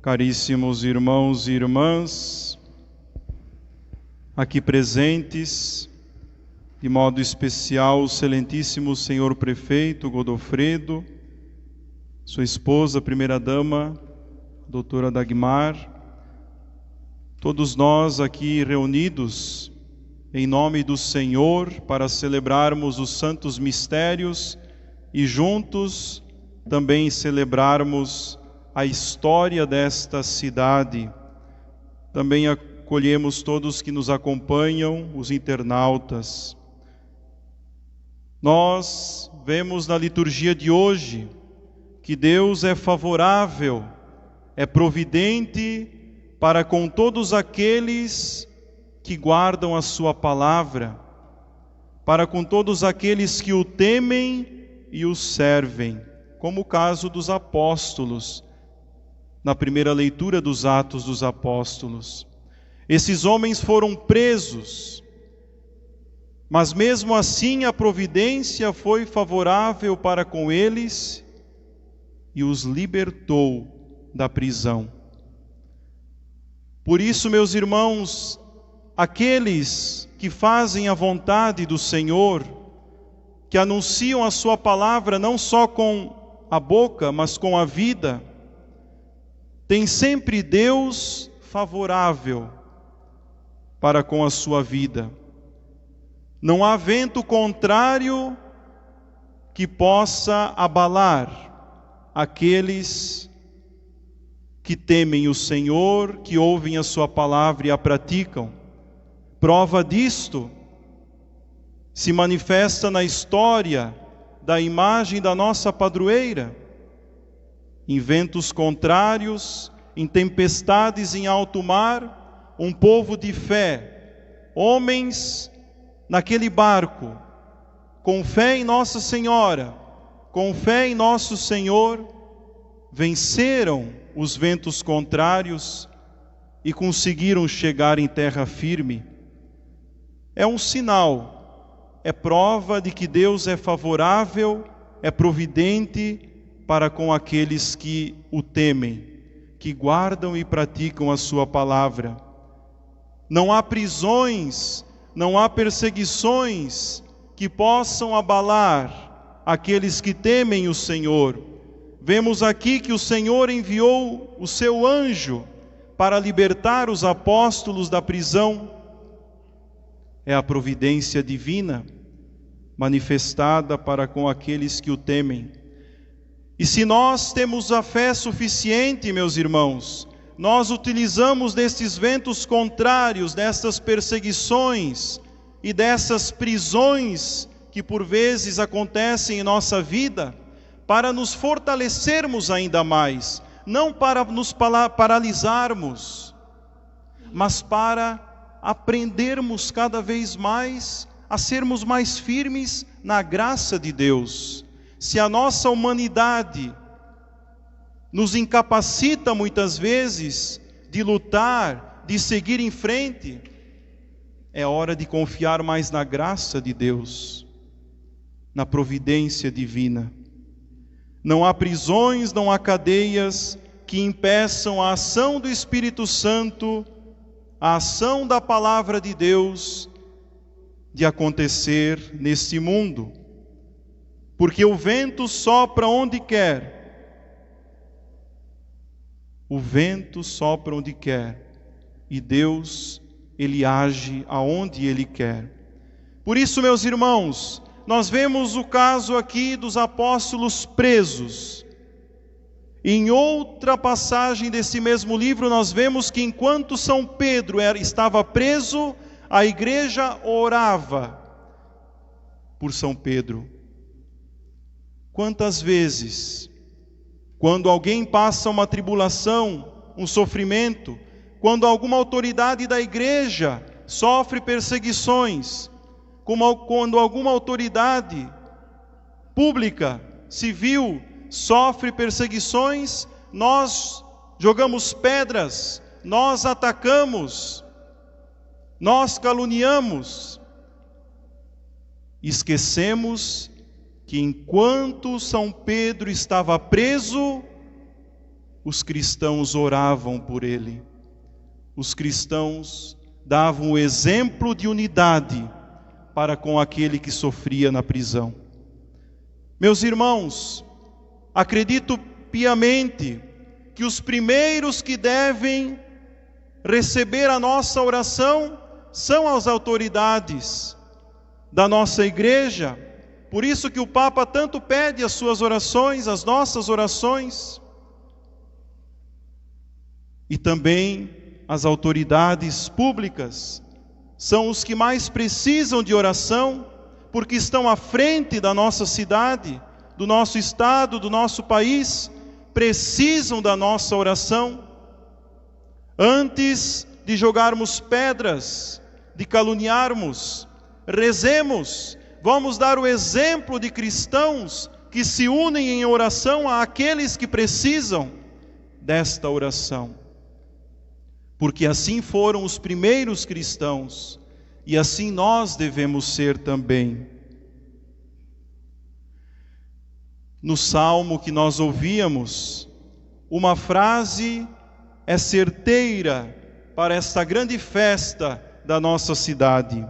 Caríssimos irmãos e irmãs, aqui presentes, de modo especial, o excelentíssimo senhor prefeito Godofredo, sua esposa, primeira-dama, doutora Dagmar, todos nós aqui reunidos em nome do Senhor para celebrarmos os santos mistérios e juntos também celebrarmos a história desta cidade. Também acolhemos todos que nos acompanham, os internautas. Nós vemos na liturgia de hoje que Deus é favorável, é providente para com todos aqueles que guardam a sua palavra, para com todos aqueles que o temem e o servem, como o caso dos apóstolos, na primeira leitura dos Atos dos Apóstolos. Esses homens foram presos, mas mesmo assim a providência foi favorável para com eles e os libertou da prisão. Por isso, meus irmãos, aqueles que fazem a vontade do Senhor, que anunciam a sua palavra não só com a boca, mas com a vida, tem sempre Deus favorável para com a sua vida. Não há vento contrário que possa abalar aqueles que temem o Senhor, que ouvem a sua palavra e a praticam. Prova disto se manifesta na história da imagem da nossa padroeira. Em ventos contrários, em tempestades em alto mar, um povo de fé, homens naquele barco, com fé em Nossa Senhora, com fé em Nosso Senhor, venceram os ventos contrários e conseguiram chegar em terra firme. É um sinal, é prova de que Deus é favorável, é providente para com aqueles que o temem, que guardam e praticam a sua palavra. Não há prisões, não há perseguições que possam abalar aqueles que temem o Senhor. Vemos aqui que o Senhor enviou o seu anjo para libertar os apóstolos da prisão. É a providência divina manifestada para com aqueles que o temem. E se nós temos a fé suficiente, meus irmãos, nós utilizamos destes ventos contrários, destas perseguições e dessas prisões que por vezes acontecem em nossa vida, para nos fortalecermos ainda mais, não para nos paralisarmos, mas para aprendermos cada vez mais a sermos mais firmes na graça de Deus. Se a nossa humanidade nos incapacita muitas vezes de lutar, de seguir em frente, é hora de confiar mais na graça de Deus, na providência divina. Não há prisões, não há cadeias que impeçam a ação do Espírito Santo, a ação da palavra de Deus de acontecer neste mundo. Porque o vento sopra onde quer. O vento sopra onde quer. E Deus, Ele age aonde Ele quer. Por isso, meus irmãos, nós vemos o caso aqui dos apóstolos presos. Em outra passagem desse mesmo livro, nós vemos que enquanto São Pedro estava preso, a igreja orava por São Pedro. Quantas vezes, quando alguém passa uma tribulação, um sofrimento, quando alguma autoridade da igreja sofre perseguições, quando alguma autoridade pública, civil, sofre perseguições, nós jogamos pedras, nós atacamos, nós caluniamos. Esquecemos que enquanto São Pedro estava preso, os cristãos oravam por ele. Os cristãos davam o exemplo de unidade para com aquele que sofria na prisão. Meus irmãos, acredito piamente que os primeiros que devem receber a nossa oração são as autoridades da nossa igreja. Por isso que o Papa tanto pede as suas orações, as nossas orações. E também as autoridades públicas são os que mais precisam de oração, porque estão à frente da nossa cidade, do nosso estado, do nosso país, precisam da nossa oração. Antes de jogarmos pedras, de caluniarmos, rezemos, vamos dar o exemplo de cristãos que se unem em oração àqueles que precisam desta oração. Porque assim foram os primeiros cristãos, e assim nós devemos ser também. No salmo que nós ouvíamos, uma frase é certeira para esta grande festa da nossa cidade.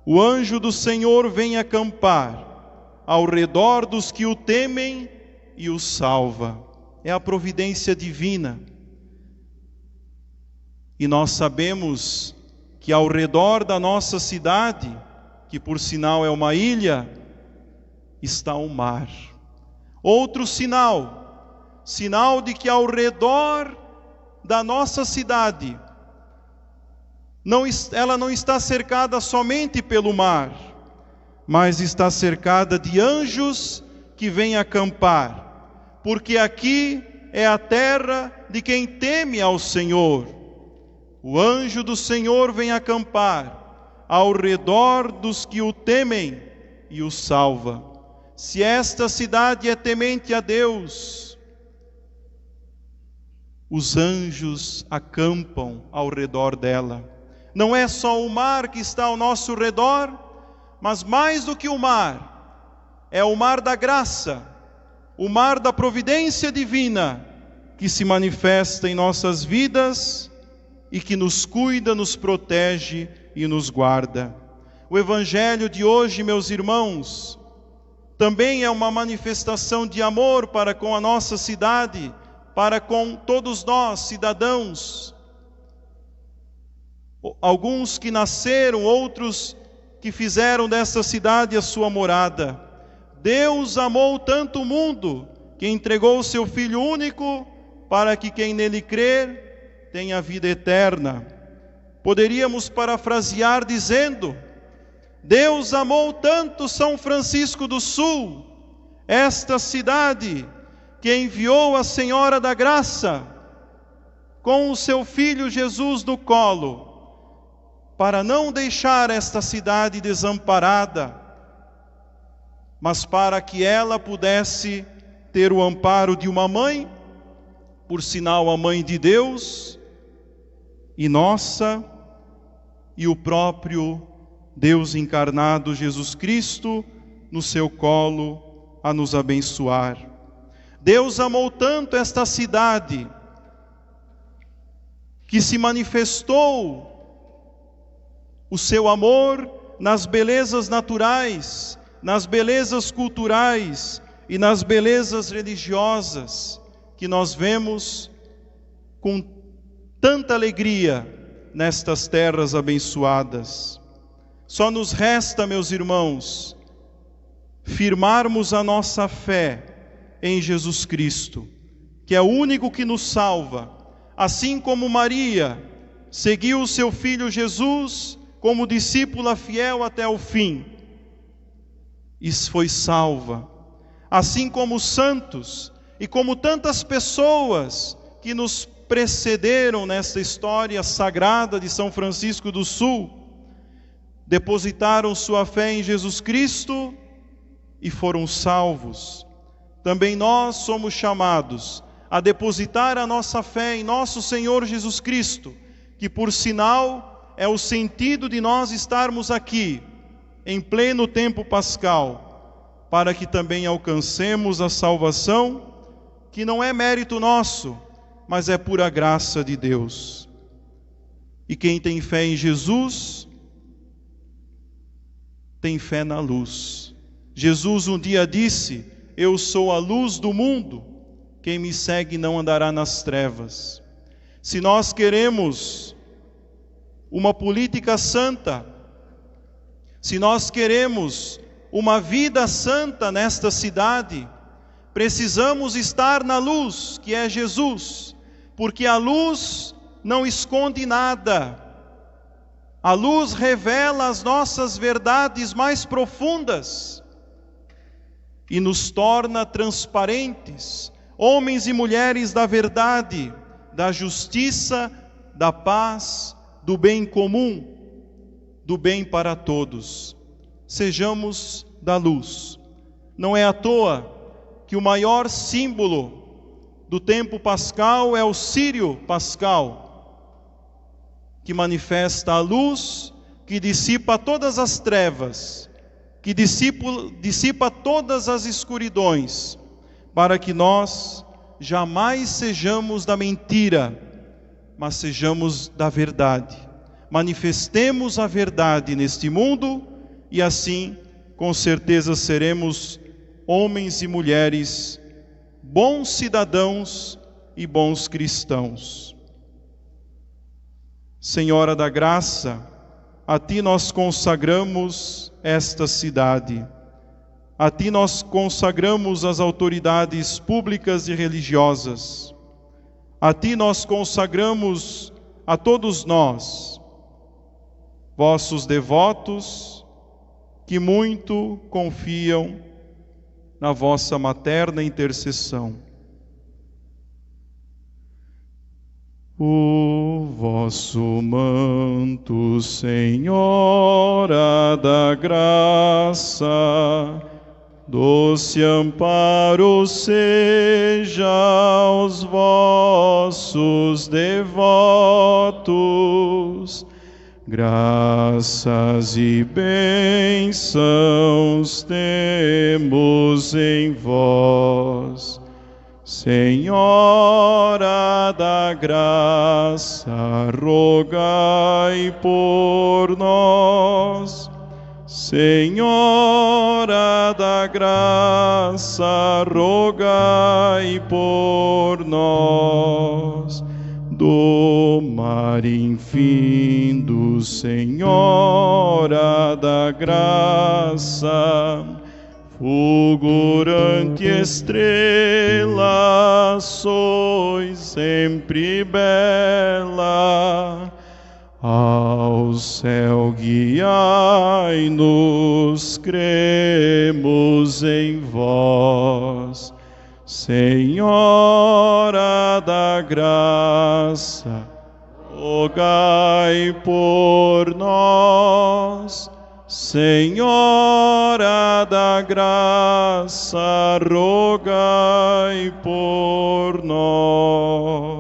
O anjo do Senhor vem acampar ao redor dos que o temem e o salva. É a providência divina. E nós sabemos que ao redor da nossa cidade, que por sinal é uma ilha, está o mar. Outro sinal de que ao redor da nossa cidade, ela não está cercada somente pelo mar, mas está cercada de anjos que vêm acampar, porque aqui é a terra de quem teme ao Senhor. O anjo do Senhor vem acampar ao redor dos que o temem e o salva. Se esta cidade é temente a Deus, os anjos acampam ao redor dela. Não é só o mar que está ao nosso redor, mas mais do que o mar, é o mar da graça, o mar da providência divina, que se manifesta em nossas vidas e que nos cuida, nos protege e nos guarda. O Evangelho de hoje, meus irmãos, também é uma manifestação de amor para com a nossa cidade, para com todos nós, cidadãos. Alguns que nasceram, outros que fizeram dessa cidade a sua morada. Deus amou tanto o mundo, que entregou o seu Filho único, para que quem nele crer tenha vida eterna. Poderíamos parafrasear dizendo: Deus amou tanto São Francisco do Sul, esta cidade, que enviou a Senhora da Graça com o seu Filho Jesus no colo, para não deixar esta cidade desamparada, mas para que ela pudesse ter o amparo de uma mãe, por sinal a mãe de Deus e nossa, e o próprio Deus encarnado, Jesus Cristo, no seu colo a nos abençoar. Deus amou tanto esta cidade, que se manifestou o seu amor nas belezas naturais, nas belezas culturais e nas belezas religiosas, que nós vemos com tanta alegria nestas terras abençoadas. Só nos resta, meus irmãos, firmarmos a nossa fé em Jesus Cristo, que é o único que nos salva, assim como Maria seguiu o seu filho Jesus como discípula fiel até o fim e foi salva, assim como os santos e como tantas pessoas que nos precederam nesta história sagrada de São Francisco do Sul, depositaram sua fé em Jesus Cristo e foram salvos. Também nós somos chamados a depositar a nossa fé em nosso Senhor Jesus Cristo, que por sinal é o sentido de nós estarmos aqui, em pleno tempo pascal, para que também alcancemos a salvação, que não é mérito nosso, mas é pura graça de Deus. E quem tem fé em Jesus, tem fé na luz. Jesus um dia disse: eu sou a luz do mundo, quem me segue não andará nas trevas. Se nós queremos uma política santa, se nós queremos uma vida santa nesta cidade, precisamos estar na luz, que é Jesus, porque a luz não esconde nada. A luz revela as nossas verdades mais profundas e nos torna transparentes, homens e mulheres da verdade, da justiça, da paz, do bem comum, do bem para todos. Sejamos da luz. Não é à toa que o maior símbolo do tempo pascal é o círio pascal, que manifesta a luz, que dissipa todas as trevas, que dissipa todas as escuridões, para que nós jamais sejamos da mentira, mas sejamos da verdade. Manifestemos a verdade neste mundo e assim, com certeza, seremos homens e mulheres, bons cidadãos e bons cristãos. Senhora da Graça, a Ti nós consagramos esta cidade. A Ti nós consagramos as autoridades públicas e religiosas. A Ti nós consagramos a todos nós, vossos devotos, que muito confiam na vossa materna intercessão. O vosso manto, Senhora da Graça, doce amparo seja aos vossos devotos. Graças e bênçãos temos em vós, Senhora da Graça, rogai por nós. Senhora da Graça, rogai por nós. Do mar infindo, Senhora da Graça, fulgurante estrela, sois sempre bela. Ao céu guiai-nos, cremos em vós. Senhora da Graça, rogai por nós. Senhora da Graça, rogai por nós.